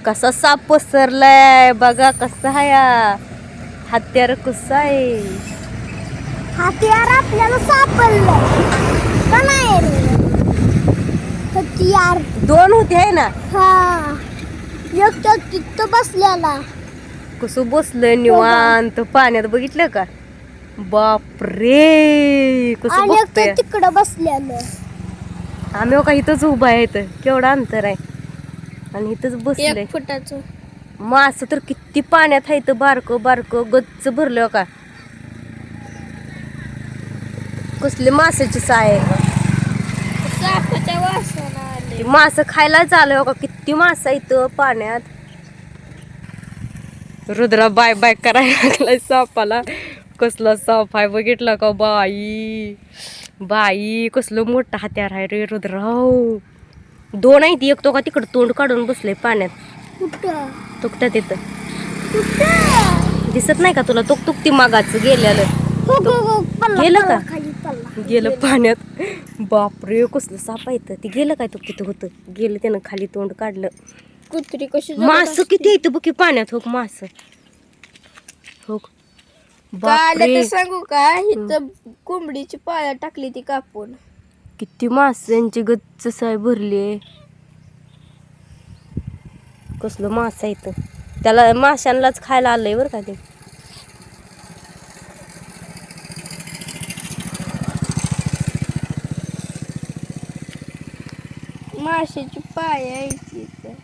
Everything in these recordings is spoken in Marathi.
कसा साप पसरलाय बघा, कसा आहे हत्यार, कसं आहे हत्यार आपल्याला सापडलं का नाही रे? हत्यार दोन होते आहे ना. हा, एक तर तिथं बसलेला. कसं बसलंय निवांत पाण्यात, बघितलं का? बापरे, कसं आणि एक बघतोय. तर तिकडं बसलेलं. आम्ही हो का इथंच उभा आहे, इथं केवढं अंतर आहे आणि इथंच बसलंय. 1 फुटाचं मास तर किती पाण्यात आहे इथं, बारक बारक गच्च भरलं का. कसले मासाची साय, सापाच्या वासानं आले. मास खायला चालू का, किती मास आहे इथं पाण्यात. रुद्रा बाय बाय करायला लागलाय सापाला. कसला साप आहे बघितला का बाई, बाई कसलं मोठं हत्यार आहे रे रुद्रा. दोन आहे ती, एक तो का तिकडं तोंड काढून बसले पाण्यात. कुठं तुकट्यात तिथं कुठं दिसत नाही का तुला? तुकती मागाचं गेलेलं. गेलं का? खाली पडला. गेलं पाण्यात. बापरे कसलं साप आहे ती. गेलं काय तो तिथं होतं, गेलं त्यानं खाली तोंड काढलं. कुत्री कशी मास किती येतं बघ की पाण्यात. हो मास, हो बापरे सांगू का, इथं कोंबडीची पाया टाकली ती कापून. किती माशांची गच्च साय भरली. कसलं मास आहे इथं, त्याला माशांनाच खायला आलंय बरं का ते. माशाची पाय आहे तिथं.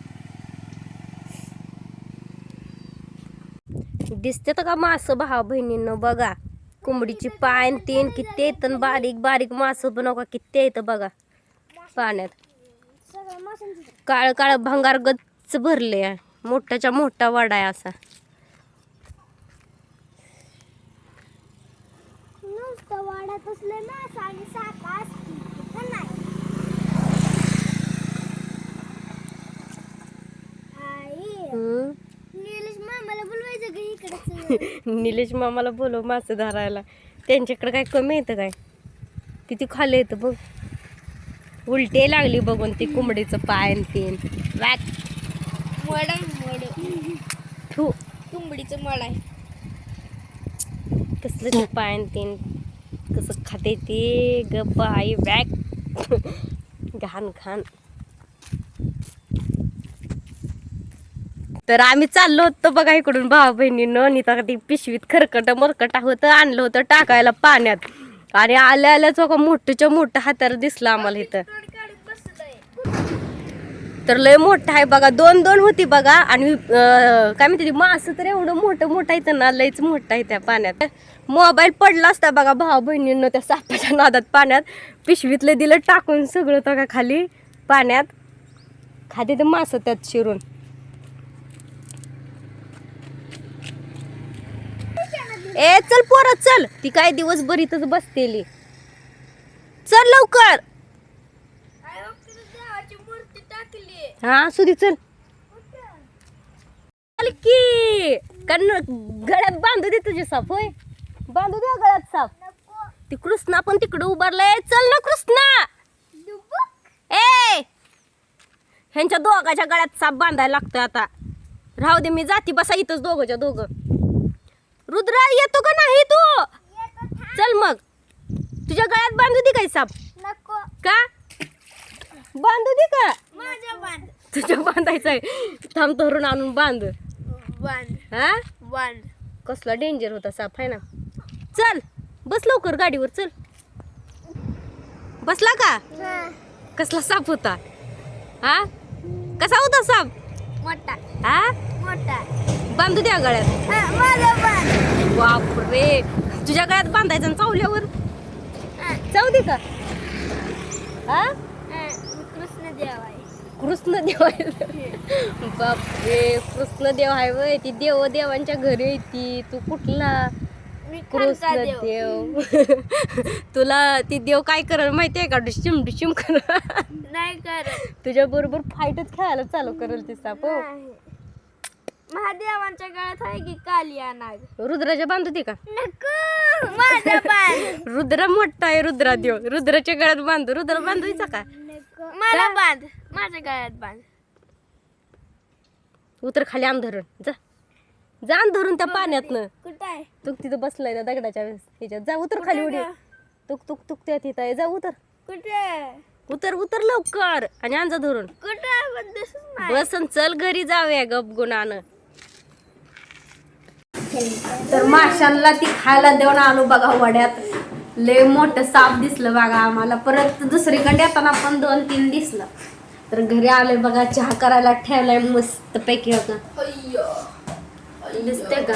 दिसते का मास भावा बहिणींनो, बघा कोंबडीची पाय आणि तीन किती येत, बारीक बारीक मास बनव का किती येत बघा पाण्यात. काळ काळ भंगार गच्च भरले, मोठाच्या मोठा वाडा आहे असा. वाड्यात असले मास आणि साप असतील नाही. निलेश मामाला बोलवायचं का इकडे? निलेश मामाला बोलव मासे धरायला. त्यांच्याकडे काय कमी येतं काय, किती खाली येतं बघ. उलटे लागली बघून ती कोंबडीचं पाय आणि तीन. मड थू, कोंबडीचं मड आहे. कसलं ते पाय आणि तीन कसं खाते ते ग बाई. घाण घाण. तर आम्ही चाललो होतो बघा इकडून भावा बहिणीनं, नीता ती पिशवीत खरकट मरकटा होतं, आणलं होतं टाकायला पाण्यात. आणि आल्या आल्याच का मोठ्याच्या मोठं हातार दिसलं आम्हाला इथं. तर लय मोठं आहे बघा, दोन दोन होती बघा. आणि काय म्हणते मास तर एवढं मोठं मोठं येतं ना, लयच मोठं आहे त्या पाण्यात. मोबाईल पडला असता बघा भावा बहिणींनो त्या सापाच्या नादात पाण्यात. पिशवीतले दिलं टाकून सगळं तर का खाली पाण्यात. खाते ते मास त्यात शिरून. ए चल पोरं चल, ती काय दिवसभर इथंच बसतेली. चल लवकर. हा सुधी चल. चल की, गळ्यात बांधू दे तुझे साप. होय बांधू दे गळ्यात साप. ती कृष्णा पण तिकडे उभारलाय. चल ना कृष्णा. ए ह्यांच्या दोघाच्या गळ्यात साप बांधायला लागतोय आता. राहू दे, मी जाती बसा इथंच दोघंच्या दोघं. रुद्रा येतो का नाही तू? चल मग, तुझ्या गळ्यात बांधू दे काय साप? नको. का बांधू दे का? माझ्या बांध. तुझ्या बांधायचंय. थांब धरून आणून बांध. बांध हा बांध. कसला डेंजर होता साप आहे ना. चल बस लवकर गाडीवर चल. बसला का? कसला साप होता? हा कसा होता साप? मोठा हा मोठा. बांधू द्या गळ्यात. माझा बांध. बापरे, तुझ्या गळ्यात बांधायचं आणि चावल्यावर चावू दे का? हा कृष्ण देव आहे. कृष्ण देव आहे. बापरे, कृष्ण देव आहे वय. ती देव देवांच्या घरी आहे ती. तू कुठला कृष्ण देव? तुला ती देव काय करल माहितीये का? डिशिम डिशिम कर नाही करत. तुझ्या बरोबर फाईटच खेळायला चालू करेल ती साप. महादेवांच्या गळ्यात आहे की कालिया नाग. रुद्राच्या बांधू दे का? नको. माझा बांध. रुद्र मोठा आहे, रुद्रा देव. रुद्राच्या गळ्यात बांधू. रुद्र बांधायचा का? मला बांध. माझ्या गळ्यात बांध. उतर खाली आम धरून जा जा आम धरून त्या पाण्यातनं कुठं आहे तू तिथं बसलाय ना दगडाच्या ह्याच्यात जा उतर खाली उडी तुक तुक तुक त्या तिथं आहे जा उतर कुठे उतर उतर लवकर आणि आण जा धरून कुठे बसन चल घरी जाऊया गप गुणानं. तर माशांना ती खायला देऊन आलो बघा वड्यात. लय मोठं साप दिसलं बघा आम्हाला. परत दुसरीकडे येताना पण 2-3 दिसलं. तर घरी आलोय बघा चहा करायला ठेवलाय मस्त पैकी बघा दिसते का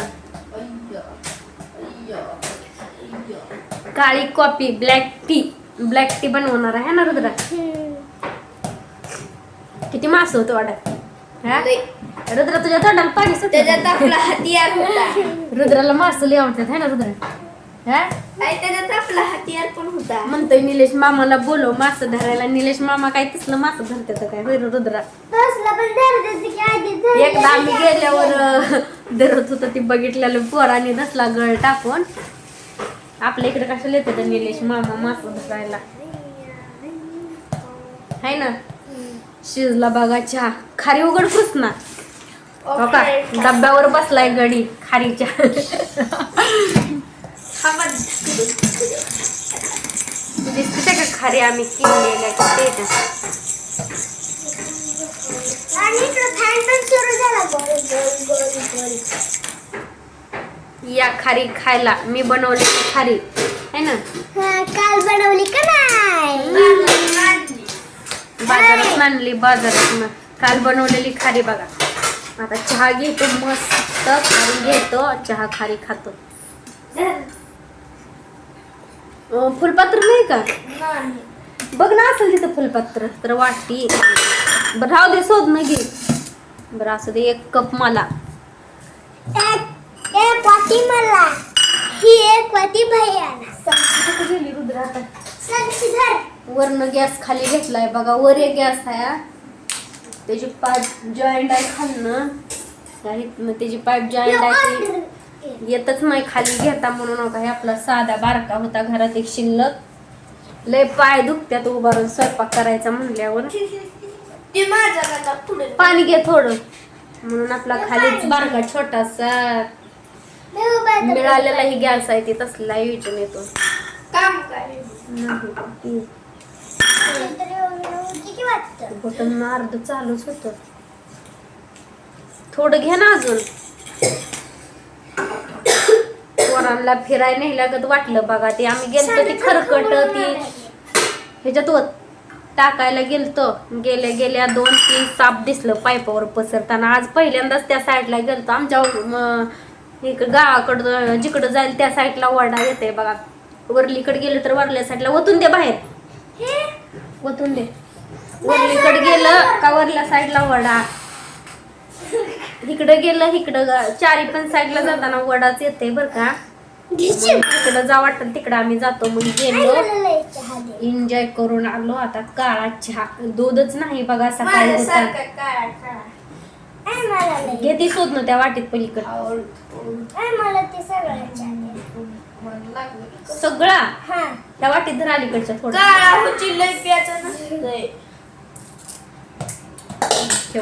काळी कॉफी ब्लॅक टी बनवणार आहे ना रुद्रा. किती मास होतं वाड्यात हा? रुद्रा तुझ्या तोंडाला पाणी सुटलं. त्याच्यात आपला हतियार होता. रुद्राला मास लय आवडतात है ना रुद्रा हा? त्याच्यात आपला हतियार पण होता. म्हणतोय निलेश मामाला बोलव मास धरायला. निलेश मामा काय तसलं मास धरतात काय होय रे रुद्रा. एकदा आम्ही गेल्यावर धरत होतं ती बघितलेलं पोरांनी धसला गळ टाकून. आपल्या इकडे कशाला येते तर निलेश मामा मास धरायला है ना. शिजला बघा चहा. खारी उघड ना हो का डब्यावर बसलाय गडी खारीच्या. दिसते का खारी आम्ही किनलेल्या किती या खारी खायला. मी बनवलेली खारी है ना. काल बनवली का नाही बाजारात आणली बाजारात काल बनवलेली खारी बघा. आता चहा घेतो मस्त खारी घेतो चहा खारी खातो. फुलपात्र नाही का बघ ना असेल तिथं फुलपात्र तर वाटी बरं राहू दे शोध न घे बरं असं दे. 1 कप मला एक वाटी मला ही एक वाटी भैयाला. गेली रुद्रा आता संशीधर वरनं गॅस खाली घेतलाय बघा. वर एक गॅस आहे त्याची पाईप जॉईंट आहे खालनं त्याची पाईप जॉईंट आहे येतच नाही खाली घेता म्हणून नका. हे आपला साधा बारका होता घरात एक शिल्लक. लय पाय दुखत्यात उभारून स्वयंपाक करायचा म्हणल्यावर. पाणी घे थोडं म्हणून आपला खालीच बारका छोटासा मिळालेलाही गॅस आहे ते तसला विचारून येतो. काम काय बटन अर्ध चालूच होत. थोडं घे ना अजून. पोरांना फिरायला नेल्यागत वाटलं बघा. ते आम्ही गेलतो ती खरकट ती ह्याच्यात टाकायला गेलतो. गेल्या 2-3 साप दिसलं पाईपावर पसरताना. आज पहिल्यांदाच त्या साईडला गेलतो. आमच्या इकडं गावाकडं जिकडं जाईल त्या साईडला वडा येते बघा. वरलीकडे गेलं तर वरल्या साईडला ओतून दे बाहेर ओतून दे. वरलीकडे गेलं का वरल्या साईडला वडा. इकडं गेलं इकडं चारी पण साईडला जाताना वडाच येते बर का. तिकडं जा वाटतं तिकडं आम्ही जातो. मग गेलो एन्जॉय करून आलो. आता काळा चहा दूधच नाही बघा सकाळी होता. घे ती शोध ना त्या वाटीत पलीकडे सगळा त्या वाटीत धर अलीकडच्या थोडं ठेव.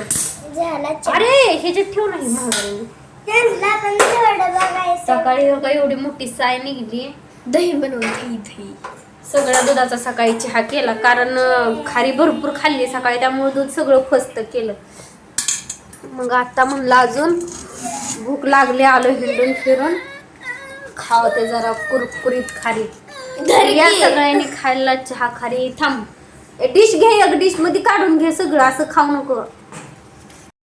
अरे ह्याच्यात ठेव नाही महागाई. सकाळी का एवढी मोठी साय निघली. दही बनवून दही सगळ्या दुधाचा सकाळी चहा केला कारण खारी भरपूर खाल्ली सकाळी त्यामुळे दूध सगळं फस्त केलं. मग आता म्हणलं अजून भूक लागली. आलो हिंडून फिरून खाव ते जरा कुरकुरीत खारी. या सगळ्यांनी खायला चहा खारी. थांब डिश घे. एक डिश मध्ये काढून घे सगळं असं खाऊ नको.